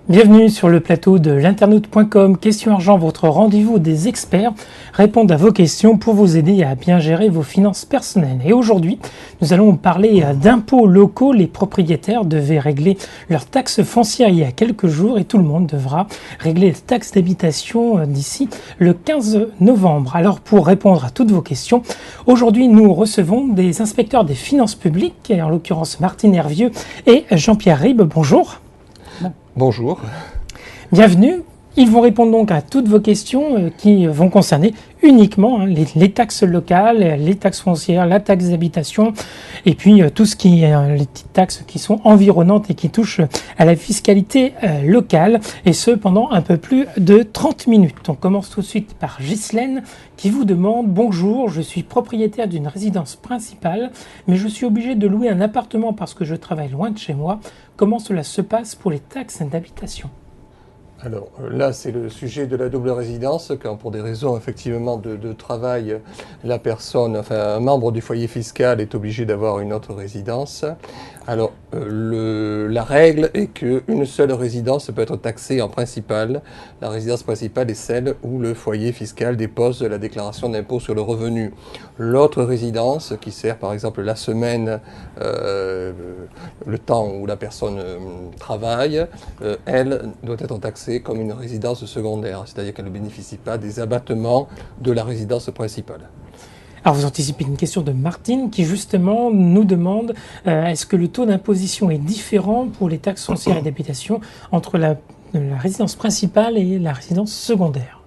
Bienvenue sur le plateau de l'internaute.com. Question Argent, votre rendez-vous des experts répondent à vos questions pour vous aider à bien gérer vos finances personnelles. Et aujourd'hui, nous allons parler d'impôts locaux. Les propriétaires devaient régler leurs taxes foncières il y a quelques jours et tout le monde devra régler les taxes d'habitation d'ici le 15 novembre. Alors pour répondre à toutes vos questions, aujourd'hui nous recevons des inspecteurs des finances publiques, en l'occurrence Martine Hervieux et Jean-Pierre Ribes. Bonjour. Bonjour. Bienvenue. Ils vont répondre donc à toutes vos questions qui vont concerner uniquement les taxes locales, les taxes foncières, la taxe d'habitation et puis tout ce qui est les petites taxes qui sont environnantes et qui touchent à la fiscalité locale, et ce pendant un peu plus de 30 minutes. On commence tout de suite par Ghislaine qui vous demande: bonjour, je suis propriétaire d'une résidence principale mais je suis obligé de louer un appartement parce que je travaille loin de chez moi. Comment cela se passe pour les taxes d'habitation ? Alors là, c'est le sujet de la double résidence, quand pour des raisons effectivement de travail, la personne, enfin un membre du foyer fiscal est obligé d'avoir une autre résidence. Alors la règle est qu'une seule résidence peut être taxée en principal. La résidence principale est celle où le foyer fiscal dépose la déclaration d'impôt sur le revenu. L'autre résidence, qui sert par exemple la semaine, le temps où la personne travaille, elle doit être taxée comme une résidence secondaire, c'est-à-dire qu'elle ne bénéficie pas des abattements de la résidence principale. Alors vous anticipez une question de Martine qui justement nous demande est-ce que le taux d'imposition est différent pour les taxes foncières et d'habitation entre la résidence principale et la résidence secondaire ?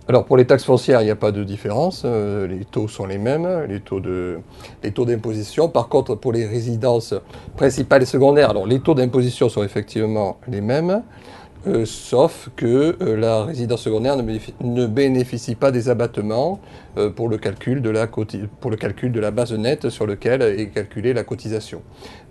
Alors pour les taxes foncières, il n'y a pas de différence, les taux sont les mêmes, les taux d'imposition. Par contre, pour les résidences principales et secondaires, alors les taux d'imposition sont effectivement les mêmes, sauf que la résidence secondaire ne bénéficie pas des abattements pour le calcul de la base nette sur lequel est calculée la cotisation.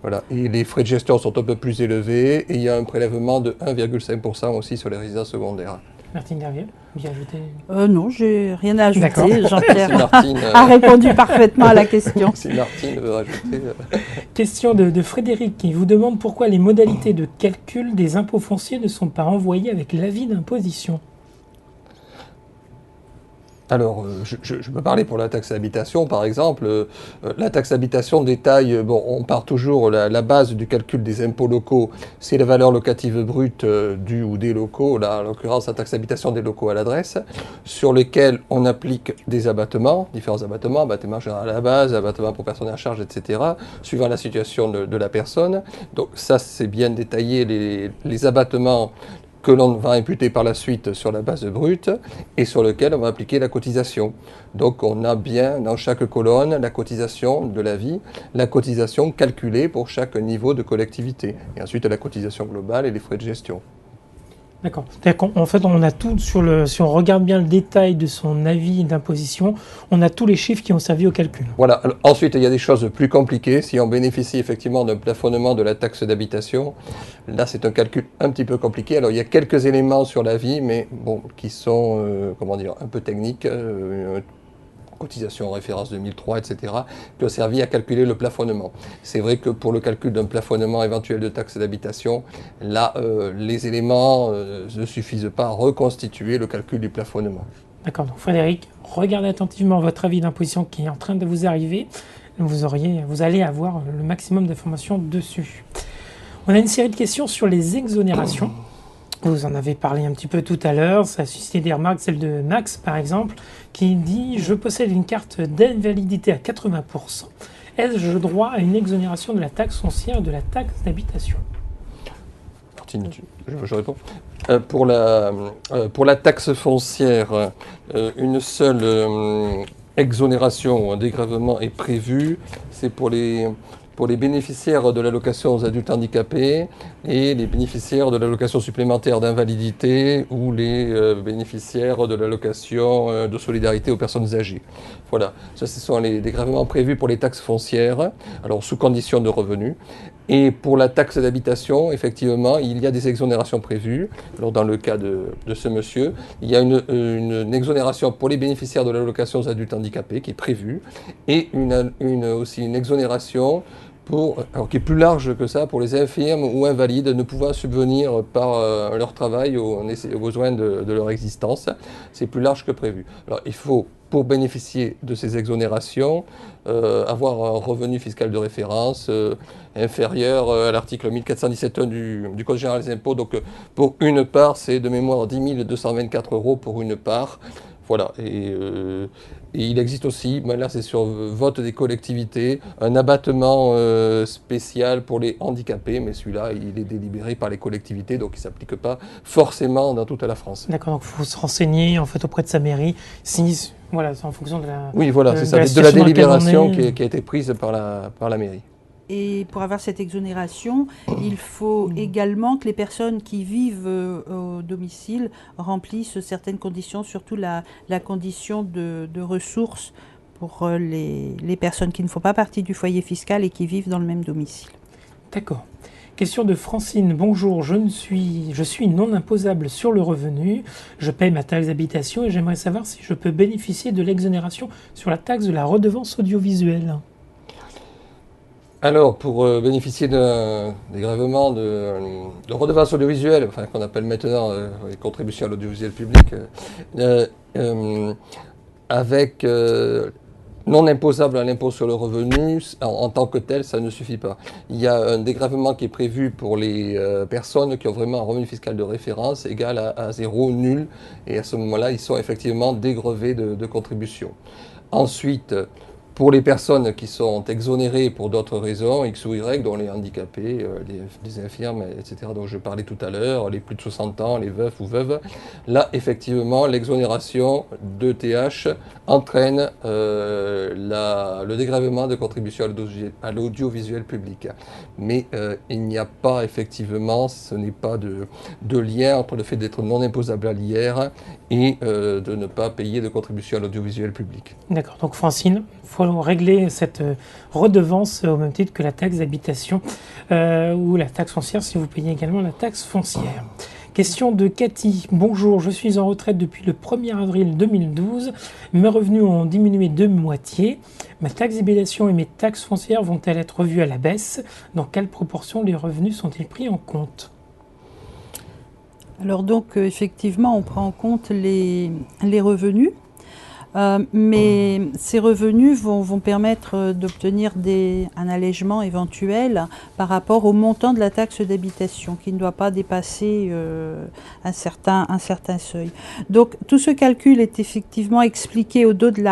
Voilà. Et les frais de gestion sont un peu plus élevés et il y a un prélèvement de 1,5% aussi sur les résidences secondaires. Martine Hervieux, bien ajouté ? Non, j'ai rien à ajouter. D'accord. Jean-Pierre a répondu parfaitement à la question. Si Martine veut rajouter. Question de Frédéric qui vous demande pourquoi les modalités de calcul des impôts fonciers ne sont pas envoyées avec l'avis d'imposition. Alors, je peux parler pour la taxe d'habitation, par exemple. La taxe d'habitation détaille, on part toujours, la base du calcul des impôts locaux, c'est la valeur locative brute du ou des locaux, là, en l'occurrence la taxe d'habitation des locaux à l'adresse, sur lesquels on applique des abattements, différents abattements, abattement général à la base, abattement pour personnes à charge, etc., suivant la situation de la personne. Donc ça, c'est bien détaillé, les abattements que l'on va imputer par la suite sur la base brute et sur lequel on va appliquer la cotisation. Donc on a bien dans chaque colonne la cotisation de la vie, la cotisation calculée pour chaque niveau de collectivité, et ensuite la cotisation globale et les frais de gestion. D'accord. C'est-à-dire qu'en fait, on a tout si on regarde bien le détail de son avis d'imposition, on a tous les chiffres qui ont servi au calcul. Voilà. Alors, ensuite, il y a des choses plus compliquées. Si on bénéficie effectivement d'un plafonnement de la taxe d'habitation, là, c'est un calcul un petit peu compliqué. Alors, il y a quelques éléments sur l'avis, mais bon, qui sont, un peu techniques. Cotisation en référence 2003, etc., qui ont servi à calculer le plafonnement. C'est vrai que pour le calcul d'un plafonnement éventuel de taxe d'habitation, là, les éléments ne suffisent pas à reconstituer le calcul du plafonnement. D'accord, donc Frédéric, regardez attentivement votre avis d'imposition qui est en train de vous arriver. Vous allez avoir le maximum d'informations dessus. On a une série de questions sur les exonérations. Vous en avez parlé un petit peu tout à l'heure, ça a suscité des remarques, celle de Max par exemple, qui dit « Je possède une carte d'invalidité à 80%. Ai-je droit à une exonération de la taxe foncière et de la taxe d'habitation ?» Martine, je réponds. Pour la taxe foncière, une seule exonération ou un dégrèvement est prévu, c'est pour les bénéficiaires de l'allocation aux adultes handicapés et les bénéficiaires de l'allocation supplémentaire d'invalidité ou les bénéficiaires de l'allocation de solidarité aux personnes âgées. Voilà, ça ce sont les dégrèvements prévus pour les taxes foncières, alors sous condition de revenus. Et pour la taxe d'habitation, effectivement, il y a des exonérations prévues. Alors dans le cas de ce monsieur, il y a une exonération pour les bénéficiaires de l'allocation aux adultes handicapés qui est prévue et aussi une exonération alors qui est plus large que ça pour les infirmes ou invalides ne pouvant subvenir par leur travail aux besoins de leur existence. C'est plus large que prévu. Alors il faut, pour bénéficier de ces exonérations, avoir un revenu fiscal de référence inférieur à l'article 1417.1 du Code général des impôts. Donc pour une part, c'est de mémoire 10 224 € pour une part. Voilà, et il existe aussi, mais là c'est sur vote des collectivités, un abattement spécial pour les handicapés, mais celui-là il est délibéré par les collectivités, donc il ne s'applique pas forcément dans toute la France. D'accord, donc il faut se renseigner en fait auprès de sa mairie, si, voilà, c'est en fonction de la... Oui, voilà, c'est ça, de la délibération qui a été prise par la mairie. Et pour avoir cette exonération, il faut également que les personnes qui vivent au domicile remplissent certaines conditions, surtout la condition de ressources pour les personnes qui ne font pas partie du foyer fiscal et qui vivent dans le même domicile. D'accord. Question de Francine. Bonjour, je suis non imposable sur le revenu. Je paye ma taxe d'habitation et j'aimerais savoir si je peux bénéficier de l'exonération sur la taxe de la redevance audiovisuelle. Alors, pour bénéficier d'un dégrèvement de redevance audiovisuelle, enfin, qu'on appelle maintenant les contributions à l'audiovisuel public, avec non imposable à l'impôt sur le revenu, en tant que tel, ça ne suffit pas. Il y a un dégrèvement qui est prévu pour les personnes qui ont vraiment un revenu fiscal de référence égal à 0, nul, et à ce moment-là, ils sont effectivement dégrevés de contributions. Ensuite, pour les personnes qui sont exonérées pour d'autres raisons, X ou Y, dont les handicapés, les infirmes, etc., dont je parlais tout à l'heure, les plus de 60 ans, les veufs ou veuves, là, effectivement, l'exonération de TH entraîne le dégrèvement de contribution à l'audiovisuel public. Mais il n'y a pas, effectivement, ce n'est pas de lien entre le fait d'être non imposable à l'IR et de ne pas payer de contribution à l'audiovisuel public. D'accord, donc Francine, il faut régler cette redevance au même titre que la taxe d'habitation ou la taxe foncière si vous payez également la taxe foncière. Question de Cathy. Bonjour, je suis en retraite depuis le 1er avril 2012. Mes revenus ont diminué de moitié. Ma taxe d'habitation et mes taxes foncières vont-elles être revues à la baisse? Dans quelle proportion les revenus sont-ils pris en compte? Alors donc, effectivement, on prend en compte les revenus. Mais ces revenus vont permettre d'obtenir un allègement éventuel par rapport au montant de la taxe d'habitation qui ne doit pas dépasser un certain seuil. Donc tout ce calcul est effectivement expliqué au dos de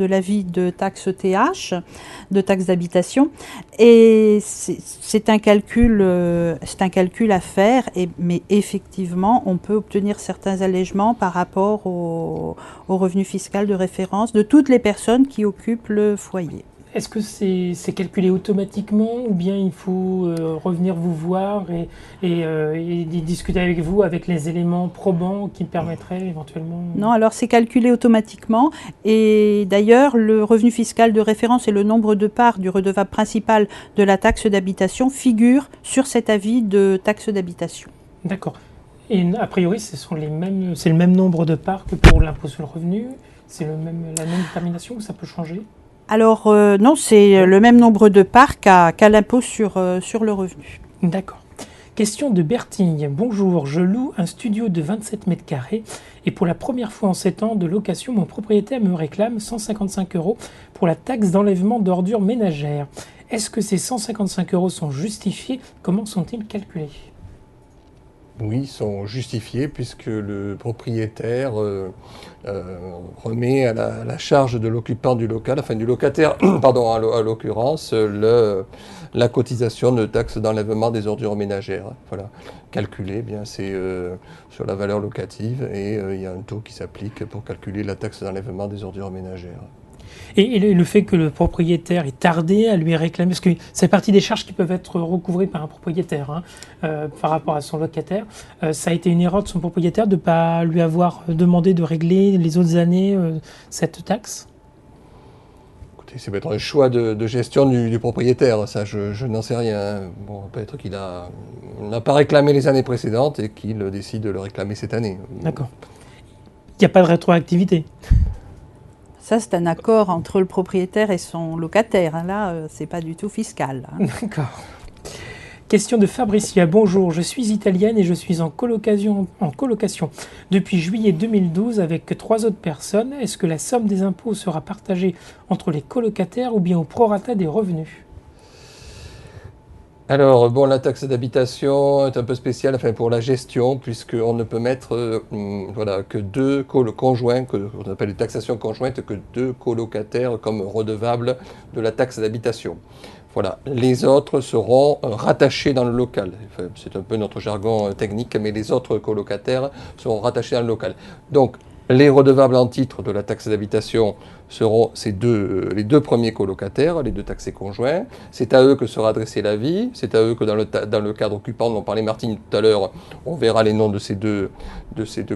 l'avis de taxe TH, de taxe d'habitation, et c'est un calcul à faire, mais effectivement on peut obtenir certains allègements par rapport au revenu fiscal de référence de toutes les personnes qui occupent le foyer. Est-ce que c'est calculé automatiquement ou bien il faut revenir vous voir et discuter avec vous avec les éléments probants qui permettraient éventuellement... Non, alors c'est calculé automatiquement et d'ailleurs le revenu fiscal de référence et le nombre de parts du redevable principal de la taxe d'habitation figurent sur cet avis de taxe d'habitation. D'accord. Et a priori, c'est le même nombre de parts que pour l'impôt sur le revenu? C'est la même détermination ou ça peut changer? Alors non, c'est le même nombre de parts qu'à l'impôt sur le revenu. D'accord. Question de Bertille. Bonjour, je loue un studio de 27 mètres carrés et pour la première fois en 7 ans de location, mon propriétaire me réclame 155 € pour la taxe d'enlèvement d'ordures ménagères. Est-ce que ces 155 € sont justifiés? Comment sont-ils calculés? Oui, ils sont justifiés puisque le propriétaire remet à la charge de l'occupant du local, enfin du locataire, pardon, à l'occurrence, la cotisation de taxe d'enlèvement des ordures ménagères. Voilà, calculé, bien c'est sur la valeur locative et il y a un taux qui s'applique pour calculer la taxe d'enlèvement des ordures ménagères. Et le fait que le propriétaire ait tardé à lui réclamer, parce que c'est partie des charges qui peuvent être recouvrées par un propriétaire par rapport à son locataire, ça a été une erreur de son propriétaire de ne pas lui avoir demandé de régler les autres années cette taxe? Écoutez, c'est peut-être un choix de gestion du propriétaire, ça je n'en sais rien. Bon, peut-être qu'il n'a pas réclamé les années précédentes et qu'il décide de le réclamer cette année. D'accord. Il n'y a pas de rétroactivité? Ça, c'est un accord entre le propriétaire et son locataire. Là, c'est pas du tout fiscal. D'accord. Question de Fabricia. Bonjour, je suis italienne et je suis en colocation depuis juillet 2012 avec 3 autres personnes. Est-ce que la somme des impôts sera partagée entre les colocataires ou bien au prorata des revenus? Alors, bon, la taxe d'habitation est un peu spéciale pour la gestion, puisqu'on ne peut mettre que 2 conjoints, qu'on appelle une taxation conjointe, que 2 colocataires comme redevables de la taxe d'habitation. Voilà. Les autres seront rattachés dans le local. Enfin, c'est un peu notre jargon technique, mais les autres colocataires seront rattachés dans le local. Donc, les redevables en titre de la taxe d'habitation seront les 2 premiers colocataires, les 2 taxés conjoints. C'est à eux que sera adressée l'avis. C'est à eux que dans le cadre occupant dont parlait Martine tout à l'heure, on verra les noms de ces deux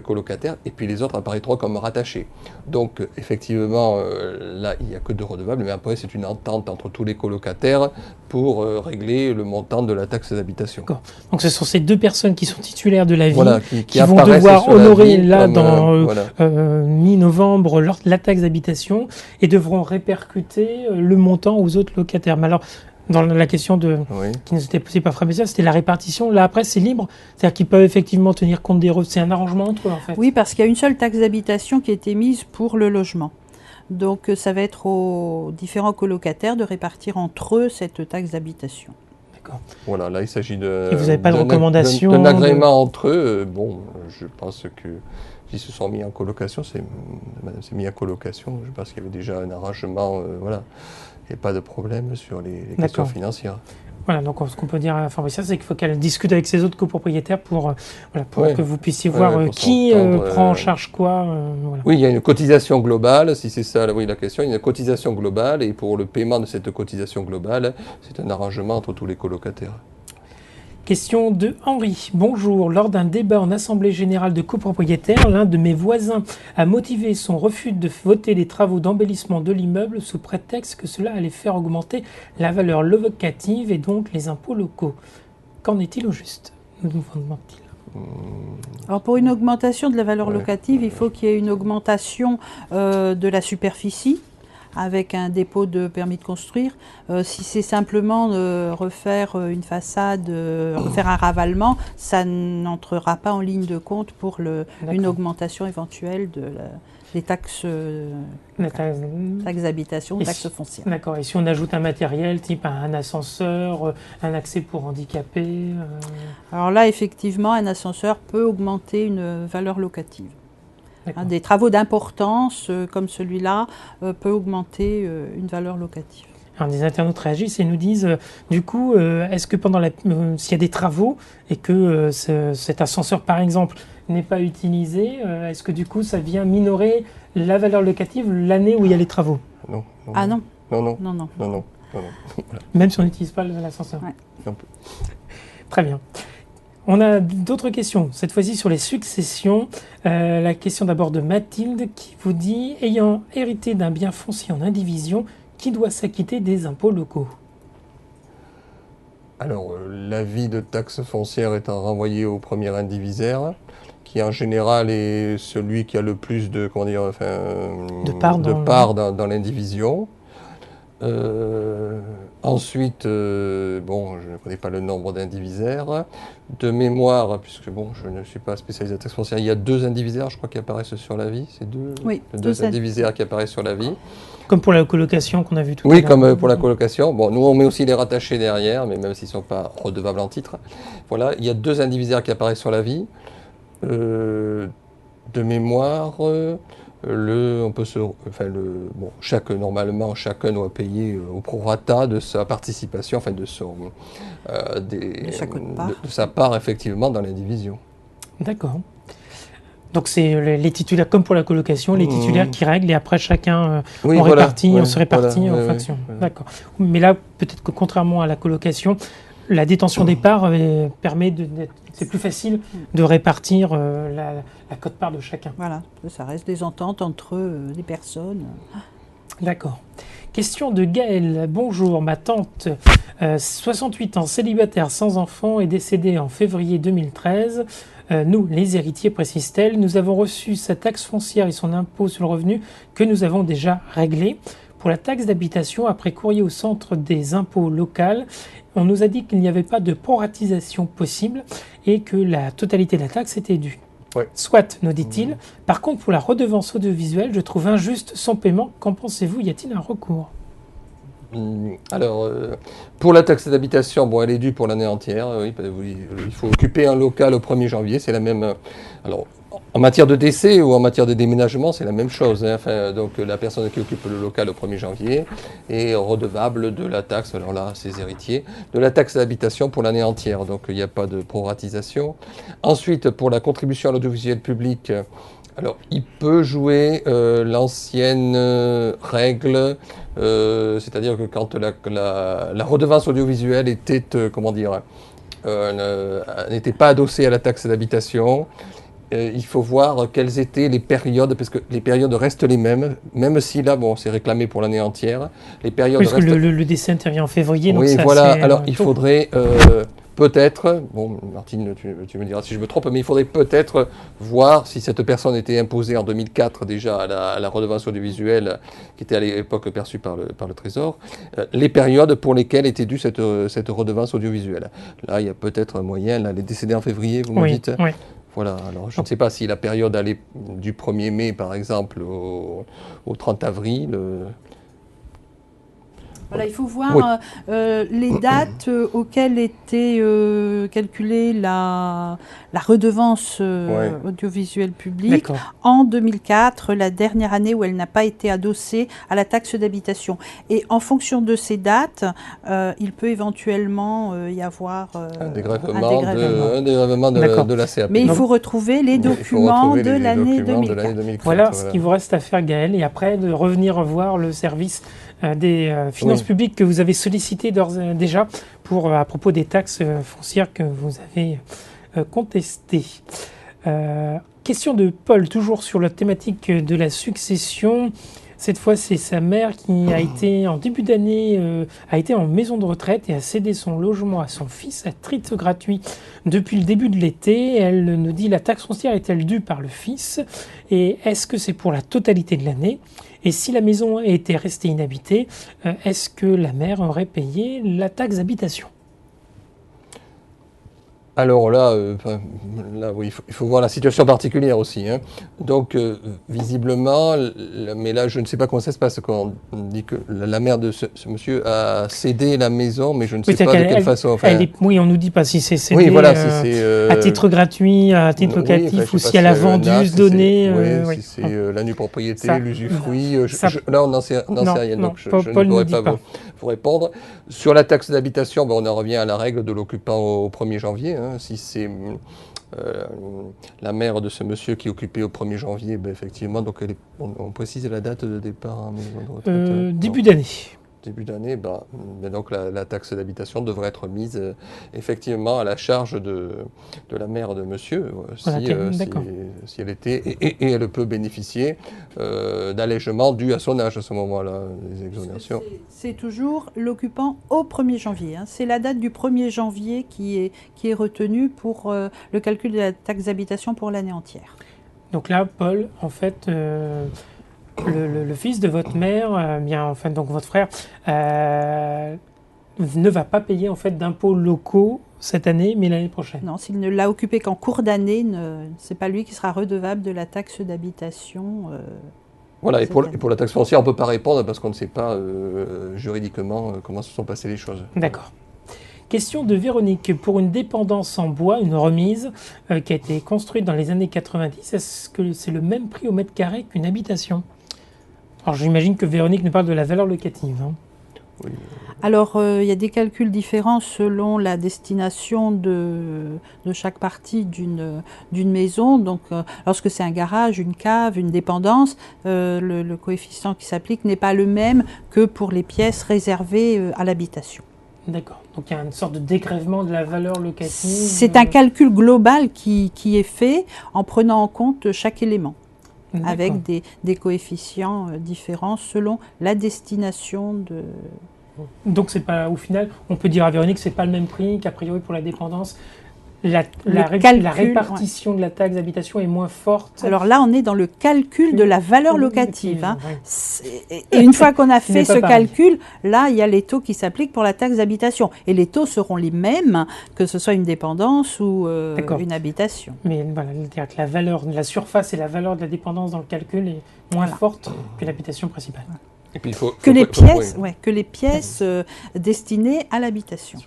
colocataires. Et puis les autres apparaîtront comme rattachés. Donc effectivement, là, il n'y a que 2 redevables. Mais après, c'est une entente entre tous les colocataires pour régler le montant de la taxe d'habitation. D'accord. Donc ce sont ces 2 personnes qui sont titulaires de l'avis, voilà, qui vont devoir honorer là comme, dans mi-novembre la taxe d'habitation et devront répercuter le montant aux autres locataires. Mais alors, dans la question qui nous était posée par Fabricia, c'était la répartition. Là, après, c'est libre. C'est-à-dire qu'ils peuvent effectivement tenir compte des revenus. C'est un arrangement entre eux, en fait. Oui, parce qu'il y a une seule taxe d'habitation qui a été mise pour le logement. Donc, ça va être aux différents colocataires de répartir entre eux cette taxe d'habitation. D'accord. Voilà, là, il s'agit de... Et vous n'avez pas de recommandation d'un agrément entre eux. Bon, je pense que s'ils se sont mis en colocation, madame s'est mis en colocation, je pense qu'il y avait déjà un arrangement, voilà. Il n'y a pas de problème sur les questions financières. Voilà, donc ce qu'on peut dire à Fabricia, c'est qu'il faut qu'elle discute avec ses autres copropriétaires pour que vous puissiez voir qui prend en charge quoi. Voilà. Oui, il y a une cotisation globale, si c'est ça la question, il y a une cotisation globale et pour le paiement de cette cotisation globale, c'est un arrangement entre tous les colocataires. Question de Henri. Bonjour. Lors d'un débat en assemblée générale de copropriétaires, l'un de mes voisins a motivé son refus de voter les travaux d'embellissement de l'immeuble sous prétexte que cela allait faire augmenter la valeur locative et donc les impôts locaux. Qu'en est-il au juste? Nous demande-t-il. Alors pour une augmentation de la valeur locative, il faut qu'il y ait une augmentation de la superficie, avec un dépôt de permis de construire. Si c'est simplement refaire une façade, refaire un ravalement, ça n'entrera pas en ligne de compte pour une augmentation éventuelle des taxes d'habitation, taxes foncières. D'accord. Et si on ajoute un matériel type un ascenseur, un accès pour handicapés Alors là, effectivement, un ascenseur peut augmenter une valeur locative. Des travaux d'importance comme celui-là peut augmenter une valeur locative. Alors, des internautes réagissent et nous disent, du coup, est-ce que s'il y a des travaux et que cet ascenseur, par exemple, n'est pas utilisé, est-ce que du coup, ça vient minorer la valeur locative l'année où il y a les travaux? Non. Ah non. Non. Même si on n'utilise pas l'ascenseur. Ouais. Très bien. On a d'autres questions, cette fois-ci sur les successions. La question d'abord de Mathilde qui vous dit « Ayant hérité d'un bien foncier en indivision, qui doit s'acquitter des impôts locaux ?» Alors, l'avis de taxe foncière étant renvoyé au premier indivisaire, qui en général est celui qui a le plus de part dans l'indivision. Ensuite, je ne connais pas le nombre d'indivisaires. De mémoire, puisque je ne suis pas spécialisé de taxe foncière, il y a 2 indivisaires, je crois, qui apparaissent sur l'avis. C'est deux indivisaires qui apparaissent sur l'avis. Comme pour la colocation qu'on a vu tout à l'heure. Oui, comme pour la colocation. Bon, nous, on met aussi les rattachés derrière, mais même s'ils ne sont pas redevables en titre. Voilà, il y a 2 indivisaires qui apparaissent sur l'avis. De mémoire... normalement, chacun doit payer au prorata de sa participation, de sa part effectivement dans l'indivision. D'accord. Donc c'est les titulaires, comme pour la colocation, les titulaires qui règlent et après chacun on se répartit en fonction. D'accord. Mais là, peut-être que contrairement à la colocation, la détention des parts permet c'est plus facile de répartir la quote-part de chacun. Voilà, ça reste des ententes entre les personnes. D'accord. Question de Gaël. Bonjour, ma tante, 68 ans, célibataire sans enfant, est décédée en février 2013. Nous, les héritiers, précise-t-elle, nous avons reçu sa taxe foncière et son impôt sur le revenu que nous avons déjà réglé. Pour la taxe d'habitation, après courrier au centre des impôts locaux, on nous a dit qu'il n'y avait pas de proratisation possible et que la totalité de la taxe était due. Ouais. Soit, nous dit-il. Par contre, pour la redevance audiovisuelle, je trouve injuste son paiement. Qu'en pensez-vous? Y a-t-il un recours? Alors, pour la taxe d'habitation, bon, elle est due pour l'année entière. Oui, il faut occuper un local au 1er janvier. C'est la même. Alors, en matière de décès ou en matière de déménagement, c'est la même chose. Hein. Enfin, donc, la personne qui occupe le local au 1er janvier est redevable de la taxe, alors là, ses héritiers, de la taxe d'habitation pour l'année entière. Donc, il n'y a pas de proratisation. Ensuite, pour la contribution à l'audiovisuel public, alors, il peut jouer l'ancienne règle, c'est-à-dire que quand la redevance audiovisuelle était, n'était pas adossée à la taxe d'habitation, il faut voir quelles étaient les périodes, parce que les périodes restent les mêmes, même si là, bon, c'est réclamé pour l'année entière. Les périodes Parce que le décès intervient en février, donc oui, ça, voilà. c'est, Alors, il tôt. faudrait peut-être, bon, Martine, tu me diras si je me trompe, mais il faudrait peut-être voir si cette personne était imposée en 2004 déjà à la redevance audiovisuelle qui était à l'époque perçue par le Trésor, les périodes pour lesquelles était due cette redevance audiovisuelle. Là, il y a peut-être un moyen, là, elle est décédée en février, vous me dites. Oui. Voilà, alors je ne sais pas si la période allait du 1er mai, par exemple, au 30 avril. Voilà, il faut voir les dates auxquelles était calculée la redevance audiovisuelle publique. En 2004, la dernière année où elle n'a pas été adossée à la taxe d'habitation. Et en fonction de ces dates, il peut éventuellement y avoir un dégrèvement de la CAP. Mais il faut retrouver les documents de l'année 2004. Voilà ce qu'il vous reste à faire, Gaël, et après de revenir voir le service des finances publiques que vous avez sollicité déjà à propos des taxes foncières que vous avez contestées. Question de Paul, toujours sur la thématique de la succession. Cette fois, c'est sa mère qui a été, en début d'année, a été en maison de retraite et a cédé son logement à son fils à titre gratuit depuis le début de l'été. Elle nous dit, la taxe foncière est-elle due par le fils? Et est-ce que c'est pour la totalité de l'année? Et si la maison était restée inhabitée, est-ce que la mère aurait payé la taxe d'habitation? Alors là, oui, il faut voir la situation particulière aussi. Hein. Donc, visiblement, mais là, je ne sais pas comment ça se passe quand on dit que la mère de ce monsieur a cédé la maison, mais je ne sais pas de quelle façon. Enfin, oui, on nous dit pas si c'est cédé à titre gratuit, à titre locatif, ou si elle a vendu, donné. Si c'est la nue propriété, l'usufruit. Là, on n'en sait rien, donc je ne pourrais pas vous répondre. Sur la taxe d'habitation, on en revient à la règle de l'occupant au 1er janvier. Hein. Si c'est la mère de ce monsieur qui est occupé au 1er janvier, effectivement, donc on précise la date de départ en maison de retraite. Début d'année. Début d'année, donc la taxe d'habitation devrait être mise effectivement à la charge de la mère de monsieur, si elle était, et elle peut bénéficier d'allègements dus à son âge à ce moment-là, des exonérations. C'est toujours l'occupant au 1er janvier. Hein. C'est la date du 1er janvier qui est retenue pour le calcul de la taxe d'habitation pour l'année entière. Donc là, Paul, en fait... Le fils de votre mère, donc votre frère, ne va pas payer en fait d'impôts locaux cette année, mais l'année prochaine. Non, s'il ne l'a occupé qu'en cours d'année, c'est pas lui qui sera redevable de la taxe d'habitation. Voilà, et pour la taxe foncière, on ne peut pas répondre parce qu'on ne sait pas juridiquement comment se sont passées les choses. D'accord. Question de Véronique. Pour une dépendance en bois, une remise qui a été construite dans les années 90, est-ce que c'est le même prix au mètre carré qu'une habitation? Alors j'imagine que Véronique nous parle de la valeur locative. Hein. Oui. Alors il y a des calculs différents selon la destination de chaque partie d'une maison. Donc lorsque c'est un garage, une cave, une dépendance, le coefficient qui s'applique n'est pas le même que pour les pièces réservées à l'habitation. D'accord. Donc il y a une sorte de dégrèvement de la valeur locative. C'est un calcul global qui est fait en prenant en compte chaque élément. avec des coefficients différents selon la destination de... Donc c'est pas, au final, on peut dire à Véronique que c'est pas le même prix qu'a priori pour la dépendance. La répartition de la taxe d'habitation est moins forte. Alors là, on est dans le calcul de la valeur locative. Hein. Ouais. Et une fois qu'on a fait ce calcul, là, il y a les taux qui s'appliquent pour la taxe d'habitation. Et les taux seront les mêmes, que ce soit une dépendance ou une habitation. Mais voilà, c'est-à-dire que la valeur, la surface et la valeur de la dépendance dans le calcul est moins forte que l'habitation principale. Et puis que les pièces destinées à l'habitation.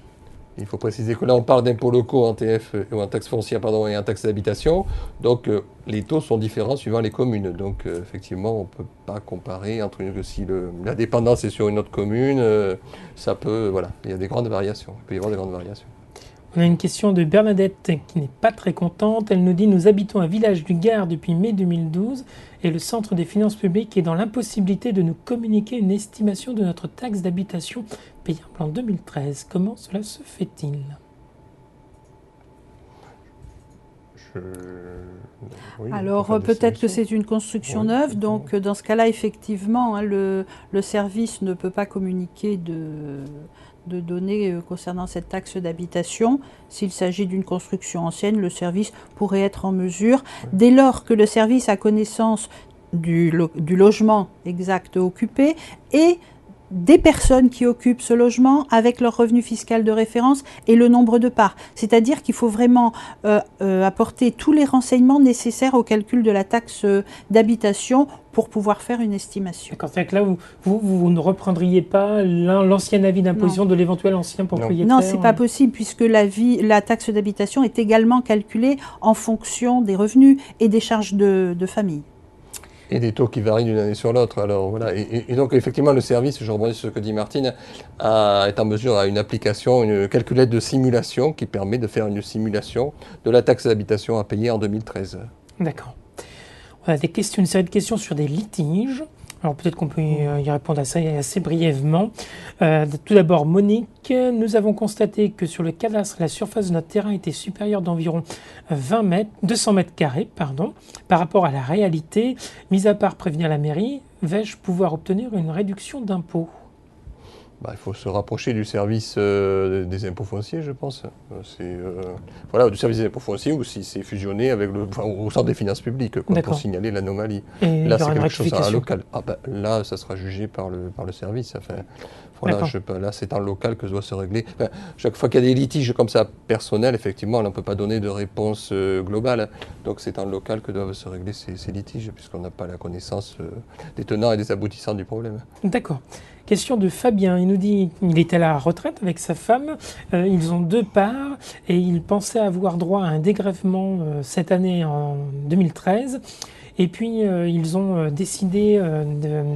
Il faut préciser que là, on parle d'impôts locaux en TF ou en taxe foncière, et en taxe d'habitation. Donc, les taux sont différents suivant les communes. Donc, effectivement, on ne peut pas comparer entre si la dépendance est sur une autre commune, ça peut, voilà, il y a des grandes variations. Il peut y avoir des grandes variations. On a une question de Bernadette qui n'est pas très contente. Elle nous dit « Nous habitons un village du Gard depuis mai 2012 et le Centre des finances publiques est dans l'impossibilité de nous communiquer une estimation de notre taxe d'habitation payable en 2013. Comment cela se fait-il » Alors peut-être que c'est une construction neuve, donc dans ce cas-là, effectivement, hein, le service ne peut pas communiquer de données concernant cette taxe d'habitation. S'il s'agit d'une construction ancienne, le service pourrait être en mesure, dès lors que le service a connaissance du logement exact occupé et des personnes qui occupent ce logement avec leur revenu fiscal de référence et le nombre de parts. C'est-à-dire qu'il faut vraiment apporter tous les renseignements nécessaires au calcul de la taxe d'habitation pour pouvoir faire une estimation. D'accord, c'est-à-dire que là, vous ne reprendriez pas l'ancien avis d'imposition de l'éventuel ancien propriétaire? Non, c'est pas possible puisque la taxe d'habitation est également calculée en fonction des revenus et des charges de famille. Et des taux qui varient d'une année sur l'autre. Alors voilà. Et donc effectivement, le service, je rebondis sur ce que dit Martine, est en mesure à une application, une calculette de simulation qui permet de faire une simulation de la taxe d'habitation à payer en 2013. D'accord. On a une série de questions sur des litiges. Alors peut-être qu'on peut y répondre assez brièvement. Tout d'abord, Monique, nous avons constaté que sur le cadastre, la surface de notre terrain était supérieure d'environ 200 mètres carrés, par rapport à la réalité. Mis à part prévenir la mairie, vais-je pouvoir obtenir une réduction d'impôt ? Il faut se rapprocher du service des impôts fonciers, je pense. Voilà, du service des impôts fonciers, ou si c'est fusionné avec au centre des finances publiques, pour signaler l'anomalie. Là, c'est quelque chose à local. Là, ça sera jugé par le service. Voilà, là, c'est en local que ça doit se régler. Chaque fois qu'il y a des litiges comme ça personnels, effectivement, on ne peut pas donner de réponse globale. Donc, c'est en local que doivent se régler ces litiges, puisqu'on n'a pas la connaissance des tenants et des aboutissants du problème. D'accord. Question de Fabien, il nous dit qu'il est à la retraite avec sa femme, ils ont 2 parts et il pensait avoir droit à un dégrèvement cette année en 2013. Et puis, ils ont décidé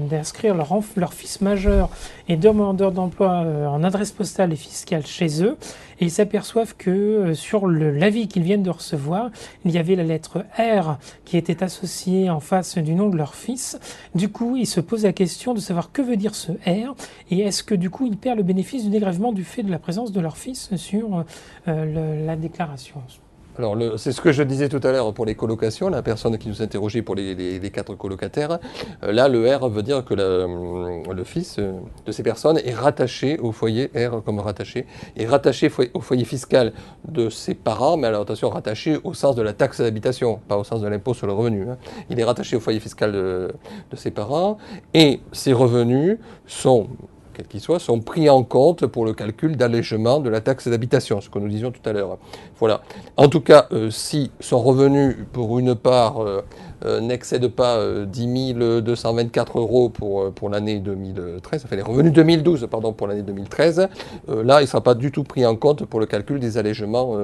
d'inscrire leur fils majeur et demandeur d'emploi en adresse postale et fiscale chez eux. Et ils s'aperçoivent que sur l'avis qu'ils viennent de recevoir, il y avait la lettre R qui était associée en face du nom de leur fils. Du coup, ils se posent la question de savoir que veut dire ce R et est-ce que du coup, ils perdent le bénéfice du dégrèvement du fait de la présence de leur fils sur la déclaration. Alors, c'est ce que je disais tout à l'heure pour les colocations, la personne qui nous interrogeait pour les 4 colocataires. Là, le R veut dire que le fils de ces personnes est rattaché au foyer, R comme rattaché, est rattaché au foyer fiscal de ses parents, mais alors attention, rattaché au sens de la taxe d'habitation, pas au sens de l'impôt sur le revenu. Il est rattaché au foyer fiscal de ses parents et ses revenus sont, quels qu'ils soient, sont pris en compte pour le calcul d'allègement de la taxe d'habitation, ce que nous disions tout à l'heure. Voilà. En tout cas, si son revenu, pour une part, n'excède pas 10 224 € pour l'année 2013, ça fait les revenus 2012, pour l'année 2013, là, il ne sera pas du tout pris en compte pour le calcul des allègements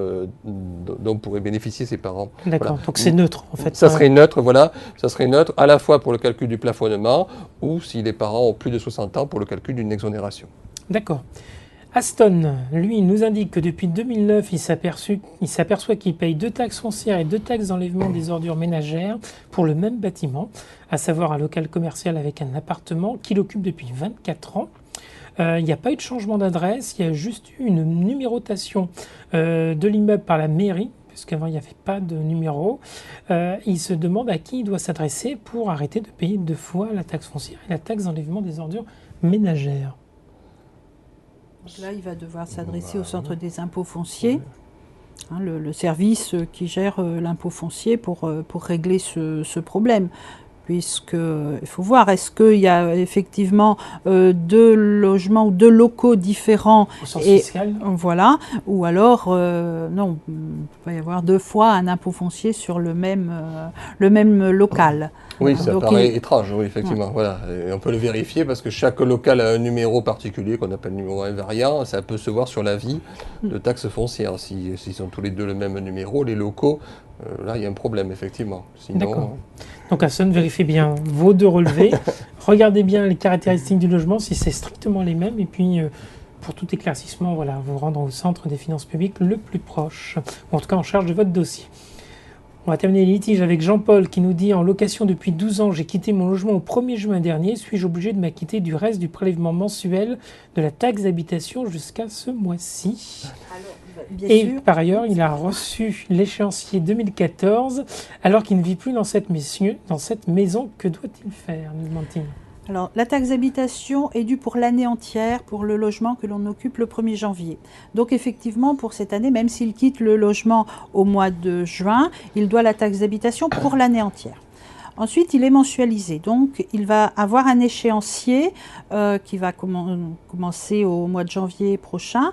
dont pourraient bénéficier ses parents. D'accord, voilà. Donc c'est neutre, en fait. Ça serait neutre, voilà. Ça serait neutre à la fois pour le calcul du plafonnement ou si les parents ont plus de 60 ans pour le calcul d'une exonération. D'accord. Aston, lui, nous indique que depuis 2009, il s'aperçoit qu'il paye 2 taxes foncières et 2 taxes d'enlèvement des ordures ménagères pour le même bâtiment, à savoir un local commercial avec un appartement qu'il occupe depuis 24 ans. Il n'y a pas eu de changement d'adresse, il y a juste eu une numérotation de l'immeuble par la mairie, puisqu'avant il n'y avait pas de numéro. Il se demande à qui il doit s'adresser pour arrêter de payer 2 fois la taxe foncière et la taxe d'enlèvement des ordures ménagères. Donc là, il va devoir s'adresser au centre des impôts fonciers, hein, le service qui gère l'impôt foncier pour régler ce problème. Puisqu'il faut voir, est-ce qu'il y a effectivement 2 logements ou 2 locaux différents Au sens fiscal. Voilà, ou alors, non, il va y avoir 2 fois un impôt foncier sur le même local. Oui, ça Donc, paraît étrange, oui, effectivement. Voilà. Et on peut le vérifier parce que chaque local a un numéro particulier qu'on appelle numéro invariant. Ça peut se voir sur l'avis de taxe foncière. S'ils ont tous les 2 le même numéro, les locaux, là, il y a un problème, effectivement. D'accord. Donc, Hassan, vérifiez bien vos 2 relevés. Regardez bien les caractéristiques du logement, si c'est strictement les mêmes. Et puis, pour tout éclaircissement, voilà, vous rendre au centre des finances publiques le plus proche, ou en tout cas en charge de votre dossier. On va terminer les litiges avec Jean-Paul qui nous dit « En location depuis 12 ans, j'ai quitté mon logement au 1er juin dernier. Suis-je obligé de m'acquitter du reste du prélèvement mensuel de la taxe d'habitation jusqu'à ce mois-ci ?» Et sûr. par ailleurs, il a reçu l'échéancier 2014 alors qu'il ne vit plus dans cette maison. Que doit-il faire, nous demande-t-il ? Alors, la taxe d'habitation est due pour l'année entière pour le logement que l'on occupe le 1er janvier. Donc, effectivement, pour cette année, même s'il quitte le logement au mois de juin, il doit la taxe d'habitation pour l'année entière. Ensuite, il est mensualisé. Donc, il va avoir un échéancier qui va commencer au mois de janvier prochain.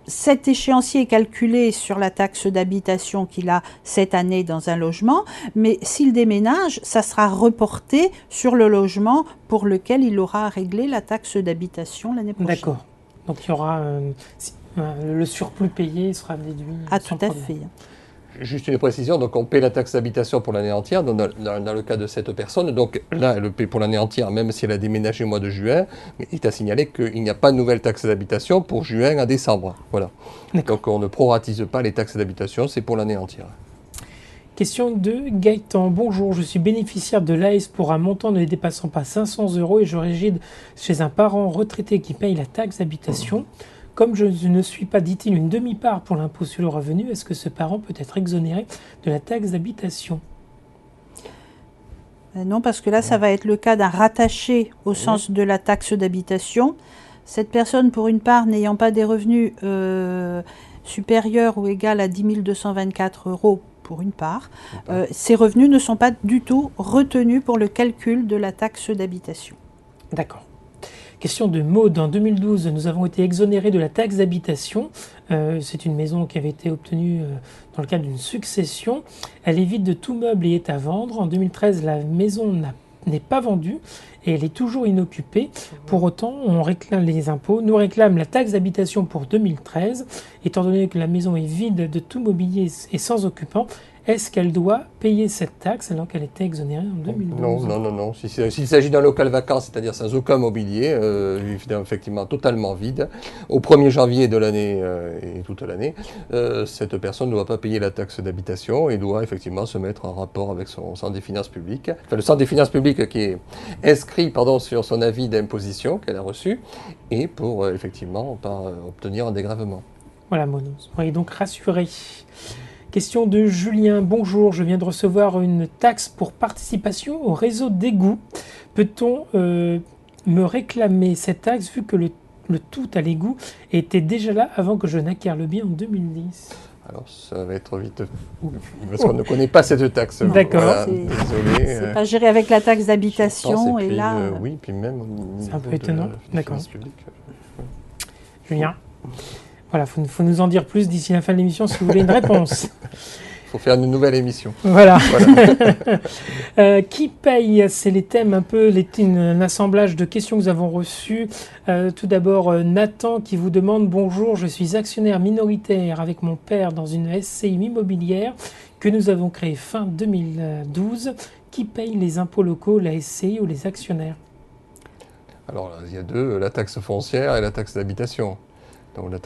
Cet échéancier est calculé sur la taxe d'habitation qu'il a cette année dans un logement, mais s'il déménage, ça sera reporté sur le logement pour lequel il aura réglé la taxe d'habitation l'année prochaine. D'accord. Donc il y aura le surplus payé sera déduit. Ah, tout à fait. Juste une précision, donc on paie la taxe d'habitation pour l'année entière, dans le cas de cette personne. Donc là, elle le paie pour l'année entière, même si elle a déménagé au mois de juin. Mais il est à signaler qu'il n'y a pas de nouvelle taxe d'habitation pour juin à décembre. Voilà. Donc on ne proratise pas les taxes d'habitation, c'est pour l'année entière. Question de Gaëtan. Bonjour, je suis bénéficiaire de l'AS pour un montant ne dépassant pas 500 € et je réside chez un parent retraité qui paye la taxe d'habitation. Comme je ne suis pas, dit-il, une demi-part pour l'impôt sur le revenu, est-ce que ce parent peut être exonéré de la taxe d'habitation ? Non, parce que là, ça va être le cas d'un rattaché au sens de la taxe d'habitation. Cette personne, pour une part, n'ayant pas des revenus supérieurs ou égaux à 10 224 € pour une part, ces revenus ne sont pas du tout retenus pour le calcul de la taxe d'habitation. D'accord. Question de Maud. En 2012, nous avons été exonérés de la taxe d'habitation. C'est une maison qui avait été obtenue dans le cadre d'une succession. Elle est vide de tout meuble et est à vendre. En 2013, la maison n'est pas vendue et elle est toujours inoccupée. Pour autant, on réclame les impôts, nous réclame la taxe d'habitation pour 2013. Étant donné que la maison est vide de tout mobilier et sans occupant, est-ce qu'elle doit payer cette taxe alors qu'elle était exonérée en 2012 ? Non. S'il s'agit d'un local vacant, c'est-à-dire sans aucun mobilier, effectivement totalement vide, au 1er janvier de l'année et toute l'année, cette personne ne doit pas payer la taxe d'habitation et doit effectivement se mettre en rapport avec son centre des finances publiques. Enfin, le centre des finances publiques qui est inscrit sur son avis d'imposition qu'elle a reçu et pour effectivement obtenir un dégrèvement. Voilà, Monos. Soyez donc rassurés. Question de Julien. Bonjour, je viens de recevoir une taxe pour participation au réseau d'égout. Peut-on me réclamer cette taxe vu que le tout à l'égout était déjà là avant que je n'acquière le bien en 2010 ? Alors, ça va être vite, parce qu'on ne connaît pas cette taxe. D'accord. Voilà, désolé. C'est pas géré avec la taxe d'habitation et puis, là... oui, puis même au niveau c'est un peu étonnant. D'accord. publiques. Julien, voilà, faut nous en dire plus d'ici la fin de l'émission si vous voulez une réponse. Il faut faire une nouvelle émission. Voilà. Qui paye? C'est les thèmes un peu, un assemblage de questions que nous avons reçues. Tout d'abord, Nathan qui vous demande « Bonjour, je suis actionnaire minoritaire avec mon père dans une SCI immobilière que nous avons créée fin 2012. Qui paye les impôts locaux, la SCI ou les actionnaires ?» Alors, il y a deux, la taxe foncière et la taxe d'habitation. Donc la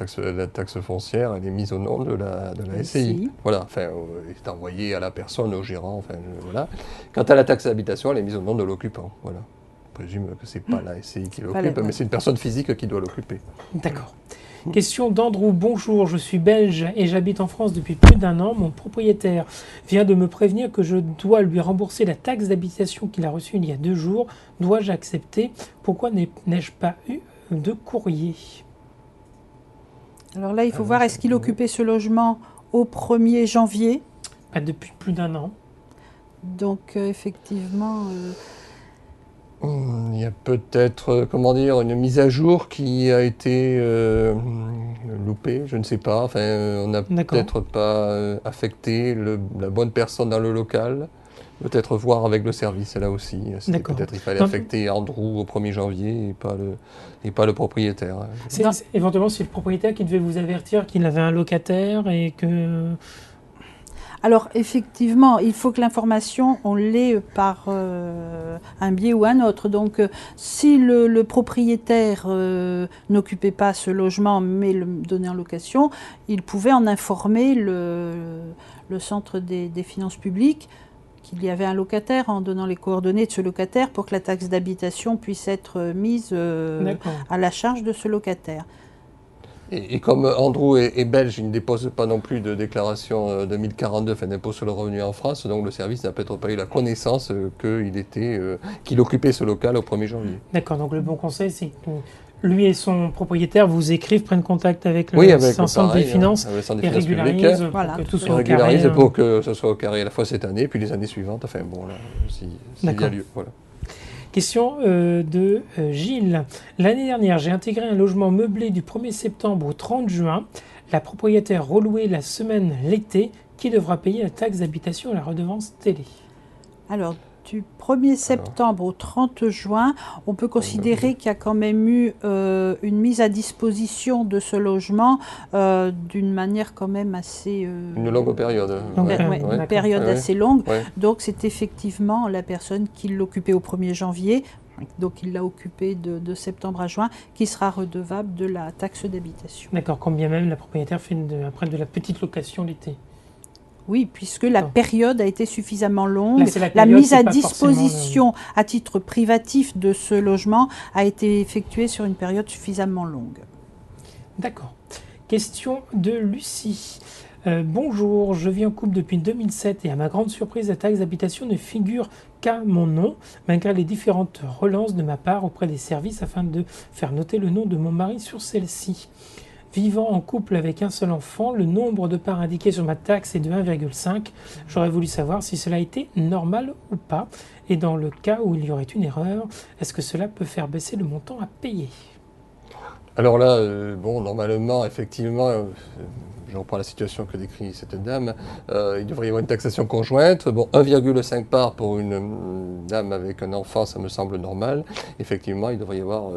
taxe foncière, elle est mise au nom de la SCI. Voilà, enfin, elle est envoyée à la personne, au gérant, enfin, voilà. Quant à la taxe d'habitation, elle est mise au nom de l'occupant, voilà. présume que ce n'est pas la SCI qui Pas l'occupe, la- mais c'est une personne physique qui doit l'occuper. D'accord. Question d'Andrew. Bonjour, je suis belge et j'habite en France depuis plus d'1 an. Mon propriétaire vient de me prévenir que je dois lui rembourser la taxe d'habitation qu'il a reçue il y a 2 jours. Dois-je accepter? Pourquoi n'ai-je pas eu de courrier? Alors là, il faut voir, est-ce qu'il occupait ce logement au 1er janvier? Pas depuis plus d'1 an. Donc effectivement, Il y a peut-être, comment dire, une mise à jour qui a été loupée, je ne sais pas. Enfin, on n'a D'accord. peut-être pas affecté la bonne personne dans le local. Peut-être voir avec le service, là aussi. D'accord. Peut-être il fallait Donc- affecter Andrew au 1er janvier et pas le propriétaire. Éventuellement, c'est le propriétaire qui devait vous avertir qu'il avait un locataire et que... alors effectivement, il faut que l'information, on l'ait par un biais ou un autre. Donc si le propriétaire n'occupait pas ce logement mais le donnait en location, il pouvait en informer le centre des finances publiques qu'il y avait un locataire en donnant les coordonnées de ce locataire pour que la taxe d'habitation puisse être mise D'accord. à la charge de ce locataire. Et comme Andrew est belge, il ne dépose pas non plus de déclaration 2042, enfin d'impôt sur le revenu en France, donc le service n'a peut-être pas eu la connaissance qu'il occupait ce local au 1er janvier. D'accord, donc le bon conseil, c'est que lui et son propriétaire vous écrivent, prennent contact avec le Oui, avec centre pareil, des finances avec le centre et des finances publiques. régularisent pour Voilà, que tout tout à fait. soit au carré. Régularise pour que ce soit au carré à la fois cette année, puis les années suivantes. Enfin bon, là, s'il y a D'accord. lieu. Voilà. Question de Gilles. L'année dernière, j'ai intégré un logement meublé du 1er septembre au 30 juin. La propriétaire relouait la semaine l'été. Qui devra payer la taxe d'habitation et la redevance télé? Alors, du 1er septembre au 30 juin, on peut considérer qu'il y a quand même eu une mise à disposition de ce logement d'une manière quand même assez... Une longue période. Donc, ouais, ouais, une période ouais. assez longue. Ouais. Donc, c'est effectivement la personne qui l'occupait au 1er janvier, donc il l'a occupé de septembre à juin, qui sera redevable de la taxe d'habitation. D'accord, quand bien même la propriétaire fait après de la petite location l'été. Oui, puisque la D'accord. période a été suffisamment longue. Là, c'est la La période, mise c'est à pas forcément disposition à titre privatif de ce logement a été effectuée sur une période suffisamment longue. D'accord. Question de Lucie. Bonjour, je vis en couple depuis 2007 et à ma grande surprise, la taxe d'habitation ne figure qu'à mon nom, malgré les différentes relances de ma part auprès des services afin de faire noter le nom de mon mari sur celle-ci. Vivant en couple avec un seul enfant, le nombre de parts indiqué sur ma taxe est de 1,5. J'aurais voulu savoir si cela était normal ou pas. Et dans le cas où il y aurait une erreur, est-ce que cela peut faire baisser le montant à payer? Alors là, bon, normalement, effectivement, je reprends la situation que décrit cette dame, il devrait y avoir une taxation conjointe. Bon, 1,5 part pour une dame avec un enfant, ça me semble normal. Effectivement, il devrait y avoir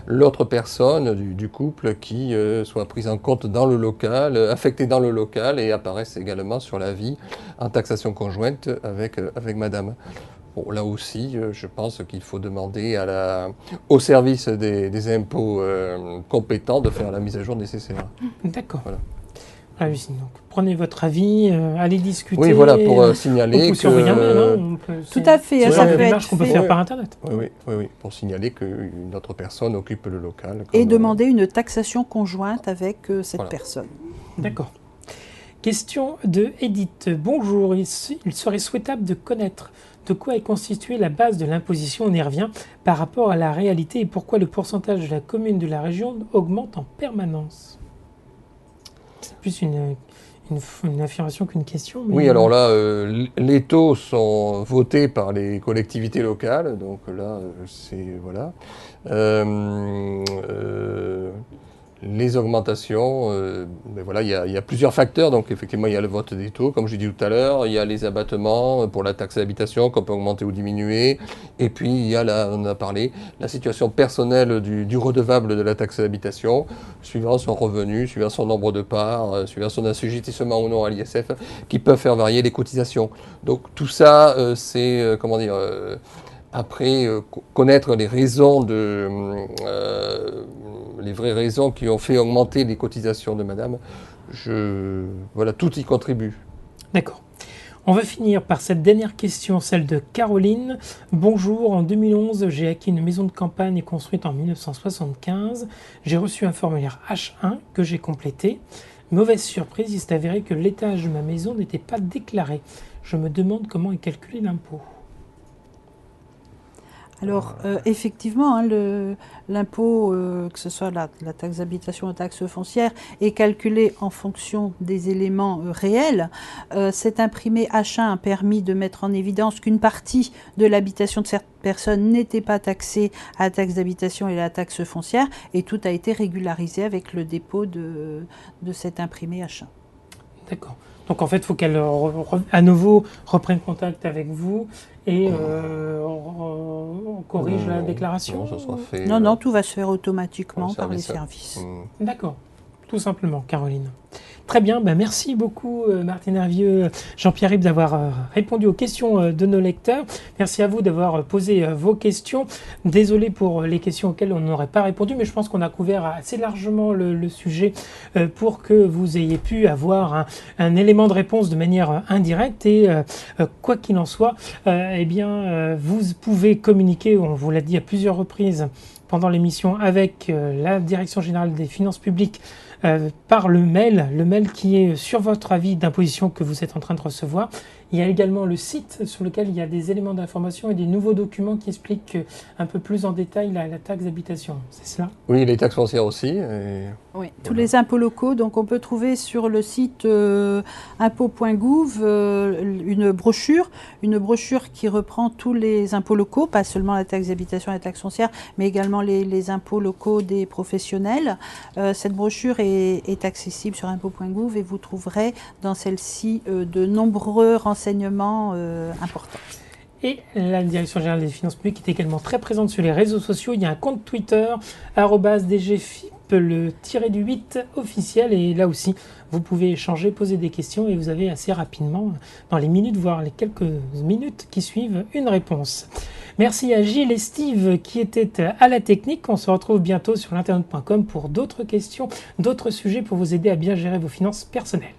l'autre personne du couple qui soit prise en compte dans le local, affectée dans le local et apparaisse également sur l'avis en taxation conjointe avec madame. Bon, là aussi, je pense qu'il faut demander au service des impôts compétents de faire la mise à jour nécessaire. D'accord. Voilà. Ah oui, donc prenez votre avis, allez discuter. Oui, voilà, pour on signaler peut sur rien, on peut- Tout à fait, c'est ça une peut démarche être qu'on peut fait. faire Ouais. par Internet. Oui, pour signaler qu'une autre personne occupe le local. Et comme, demander une taxation conjointe avec cette Voilà. personne. D'accord. Question de Edith. Bonjour, il serait souhaitable de connaître de quoi est constituée la base de l'imposition, on y revient, par rapport à la réalité et pourquoi le pourcentage de la commune de la région augmente en permanence. C'est plus une affirmation qu'une question. Mais... Oui, alors là, les taux sont votés par les collectivités locales, donc là, c'est... Voilà. Les augmentations, ben voilà, il y a plusieurs facteurs. Donc effectivement, il y a le vote des taux, comme j'ai dit tout à l'heure. Il y a les abattements pour la taxe d'habitation qu'on peut augmenter ou diminuer. Et puis il y a, on a parlé, la situation personnelle du redevable de la taxe d'habitation, suivant son revenu, suivant son nombre de parts, suivant son assujettissement ou non à l'ISF, qui peuvent faire varier les cotisations. Donc tout ça, c'est, comment dire... Après, connaître les raisons les vraies raisons qui ont fait augmenter les cotisations de madame, voilà, tout y contribue. D'accord. On va finir par cette dernière question, celle de Caroline. Bonjour, en 2011, j'ai acquis une maison de campagne construite en 1975. J'ai reçu un formulaire H1 que j'ai complété. Mauvaise surprise, il s'est avéré que l'étage de ma maison n'était pas déclaré. Je me demande comment est calculé l'impôt. Alors, effectivement, hein, l'impôt, que ce soit la taxe d'habitation ou la taxe foncière, est calculé en fonction des éléments réels. Cet imprimé H1 a permis de mettre en évidence qu'une partie de l'habitation de certaines personnes n'était pas taxée à la taxe d'habitation et à la taxe foncière, et tout a été régularisé avec le dépôt de cet imprimé H1. D'accord. Donc en fait, il faut qu'elle à nouveau reprenne contact avec vous et on corrige la déclaration. Non, ça sera fait, Non, tout va se faire automatiquement par les services. D'accord, tout simplement, Caroline. Très bien, merci beaucoup Martine Hervieux, Jean-Pierre Ribe d'avoir répondu aux questions de nos lecteurs. Merci à vous d'avoir posé vos questions. Désolé pour les questions auxquelles on n'aurait pas répondu, mais je pense qu'on a couvert assez largement le sujet pour que vous ayez pu avoir un élément de réponse de manière indirecte. Et quoi qu'il en soit, vous pouvez communiquer, on vous l'a dit à plusieurs reprises pendant l'émission, avec la Direction Générale des Finances Publiques par le mail qui est sur votre avis d'imposition que vous êtes en train de recevoir. Il y a également le site sur lequel il y a des éléments d'information et des nouveaux documents qui expliquent un peu plus en détail la taxe d'habitation. C'est cela ? Oui, les taxes foncières aussi. Oui, voilà. tous les impôts locaux. Donc on peut trouver sur le site impôts.gouv une brochure qui reprend tous les impôts locaux, pas seulement la taxe d'habitation et la taxe foncière, mais également les impôts locaux des professionnels. Cette brochure est accessible sur impôts.gouv et vous trouverez dans celle-ci de nombreux renseignements importants. Et la Direction Générale des Finances Publiques est également très présente sur les réseaux sociaux. Il y a un compte Twitter, @DGFIP, le _8 officiel. Et là aussi, vous pouvez échanger, poser des questions et vous avez assez rapidement, dans les minutes, voire les quelques minutes qui suivent, une réponse. Merci à Gilles et Steve qui étaient à la technique. On se retrouve bientôt sur l'internet.com pour d'autres questions, d'autres sujets pour vous aider à bien gérer vos finances personnelles.